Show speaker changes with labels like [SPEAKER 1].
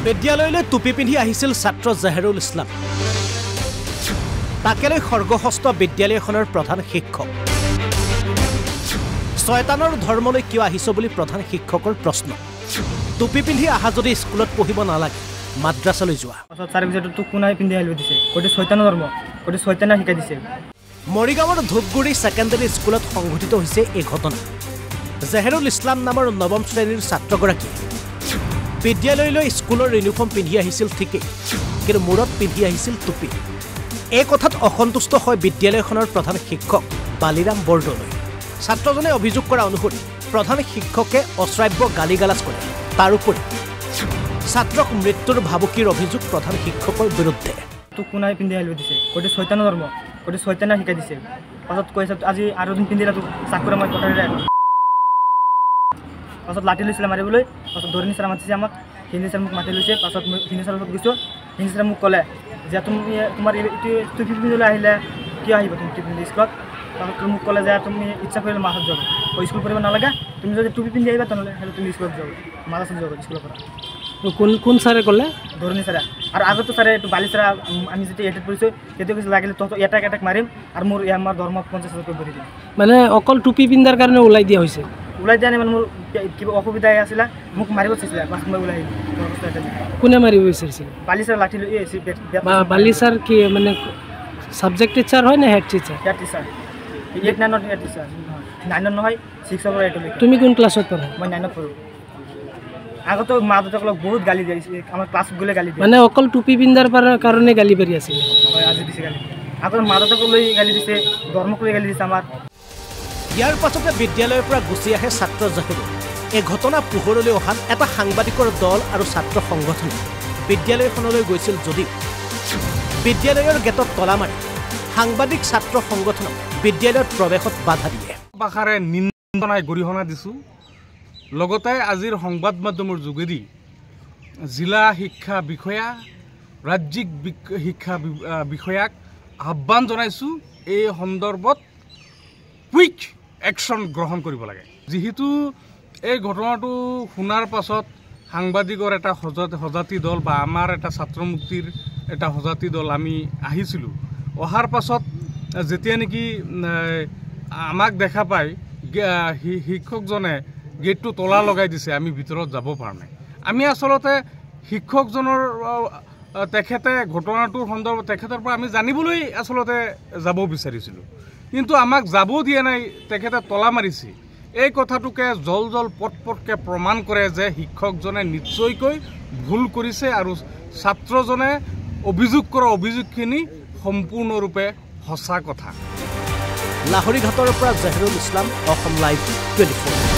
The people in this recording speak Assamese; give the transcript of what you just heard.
[SPEAKER 1] বিদ্যালয়লৈ টুপি পিন্ধি আহিছিল ছাত্ৰ জাহেৰুল ইছলাম। তাকেলৈ খৰ্গহস্ত বিদ্যালয়খনৰ প্ৰধান শিক্ষক। শয়তানৰ ধৰ্মলৈ কিয় আহিছ বুলি প্ৰধান শিক্ষকৰ প্ৰশ্ন। টুপি পিন্ধি আহা যদি স্কুলত পঢ়িব নালাগে, মাদ্ৰাছালৈ যোৱা। মৰিগাঁৱৰ ধূপগুৰি ছেকেণ্ডাৰী স্কুলত সংঘটিত হৈছে এই ঘটনা। জাহেৰুল ইছলাম নামৰ নৱম শ্ৰেণীৰ ছাত্ৰগৰাকীয়ে বিদ্যালয়লৈ স্কুলৰ ইউনিফৰ্ম পিন্ধি আহিছিল ঠিকেই, কিন্তু মূৰত পিন্ধি আহিছিল টুপি। এই কথাত অসন্তুষ্ট হয় বিদ্যালয়খনৰ প্ৰধান শিক্ষক বালিৰাম বৰদলৈ। ছাত্ৰজনে অভিযোগ কৰা অনুসৰি প্ৰধান শিক্ষকে অশ্ৰাব্য গালি গালাজ কৰে। তাৰোপৰি ছাত্ৰক মৃত্যুৰ ভাবুকিৰ অভিযোগ প্ৰধান শিক্ষকৰ বিৰুদ্ধে।
[SPEAKER 2] কোনাই পিন্ধি আহিব দিছে, গোটেই শয়তানৰ ধৰ্ম, গোটেই শয়তানে শিকাই দিছে। পাছত কৈছে আজি আৰু দিন পিন্ধিলে চাকৰি মই কটাৰিলে। পাছত লাঠি লৈছিলে মাৰিবলৈ। পাছত ধৰণী ছাৰ মাতিছে আমাক, হিন্দী ছাৰ মোক মাতি লৈছে। পাছত মই হিন্দী ছাৰৰ ওচৰত গৈছোঁ। হিন্দী ছাৰে মোক ক'লে যে তোমাৰ টুপি পিন্ধিবলৈ আহিলে কিয় আহিব তুমি টুপি পিন্ধি স্কুলত? পাছত মোক ক'লে যে তুমি ইচ্ছা কৰিলে মাছত যাব, স্কুল পঢ়িব নালাগে। তুমি যদি টুপি পিন্ধি আহিবা তেনেহ'লে তুমি স্কুলত যাব, মাদ্ৰাছাত যাব স্কুলৰ পৰা।
[SPEAKER 3] কোন ছাৰে ক'লে?
[SPEAKER 2] ধৰণী ছাৰে। আৰু আগতো ছাৰে এইটো বালি ছাৰে আমি যেতিয়া এটেড কৰিছোঁ তেতিয়া কৈছে লাগিলে তহঁতক এটাক মাৰিম আৰু মোৰ আমাৰ ধৰ্ম 50,000 ভৰি দিম।
[SPEAKER 3] মানে অকল টুপি পিন্ধাৰ কাৰণে ওলাই দিয়া হৈছে?
[SPEAKER 2] ওলাই দিয়া নাই, মানে মোৰ কিবা অসুবিধা আছিলে, মোক মাৰিব চাইছিলে। পাছত মই ওলাই আহিলোঁ।
[SPEAKER 3] কোনে মাৰিব বিচাৰিছিল?
[SPEAKER 2] বালি ছাৰ লাঠি লৈ
[SPEAKER 3] বালি ছাৰ কি মানে ছাবজেক্ট টিচাৰ হয় নে হেড টিচাৰ?
[SPEAKER 2] Head teacher. 8-9ৰ হেড টিচাৰ, 9ৰ নহয় 6ৰ পৰা 8লৈকে।
[SPEAKER 3] তুমি কোন ক্লাছত পঢ়া?
[SPEAKER 2] মই 9ত পঢ়োঁ। আগতো মা দেউতাকক বহুত গালি দিছে, আমাৰ ক্লাছত গ'লে গালি দিয়ে।
[SPEAKER 3] মানে অকল টুপি পিন্ধাৰ কাৰণে গালি পাৰি আছিল?
[SPEAKER 2] হয়, আজি দিছে গালি। আগত মা দেউতাকক লৈ গালি দিছে, ধৰ্মক লৈ গালি দিছে আমাৰ।
[SPEAKER 1] ইয়াৰ পাছতে বিদ্যালয়ৰ পৰা গুচি আহে ছাত্ৰ জাহেৰুল। এই ঘটনা পোহৰলৈ অহাত এটা সাংবাদিকৰ দল আৰু ছাত্ৰ সংগঠনে বিদ্যালয়খনলৈ গৈছিল যদিও বিদ্যালয়ৰ গেটত তলা মাৰি সাংবাদিক ছাত্ৰ সংগঠনক বিদ্যালয়ত প্ৰৱেশত বাধা দিয়ে।
[SPEAKER 4] ভাষাৰে নিন্দনাই গৰিহণা দিছোঁ। লগতে আজিৰ সংবাদ মাধ্যমৰ যোগেদি জিলা শিক্ষা বিষয়া, ৰাজ্যিক শিক্ষা বিষয়াক আহ্বান জনাইছোঁ এই সন্দৰ্ভত কুইক একশ্যন গ্ৰহণ কৰিব লাগে। যিহেতু এই ঘটনাটো শুনাৰ পাছত সাংবাদিকৰ এটা সজাতি দল বা আমাৰ এটা ছাত্ৰ মুক্তিৰ এটা সজাতি দল আমি আহিছিলোঁ। অহাৰ পাছত যেতিয়া নেকি আমাক দেখা পাই শিক্ষকজনে গেটটো তলা লগাই দিছে, আমি ভিতৰত যাব পৰা নাই। আমি আচলতে শিক্ষকজনৰ তেখেতে ঘটনাটোৰ সন্দৰ্ভত তেখেতৰ পৰা আমি জানিবলৈ আচলতে যাব বিচাৰিছিলোঁ, কিন্তু আমাক যাব দিয়া নাই, তেখেতে তলা মাৰিছে। এই কথাটোকে জল পটকে প্ৰমাণ কৰে যে শিক্ষকজনে নিশ্চয়কৈ ভুল কৰিছে আৰু ছাত্ৰজনে অভিযোগ কৰা অভিযোগখিনি সম্পূৰ্ণৰূপে সঁচা কথা।
[SPEAKER 1] লাহৰীঘাটৰ পৰা জাহেৰুল ইছলাম, অসম লাইভ 24।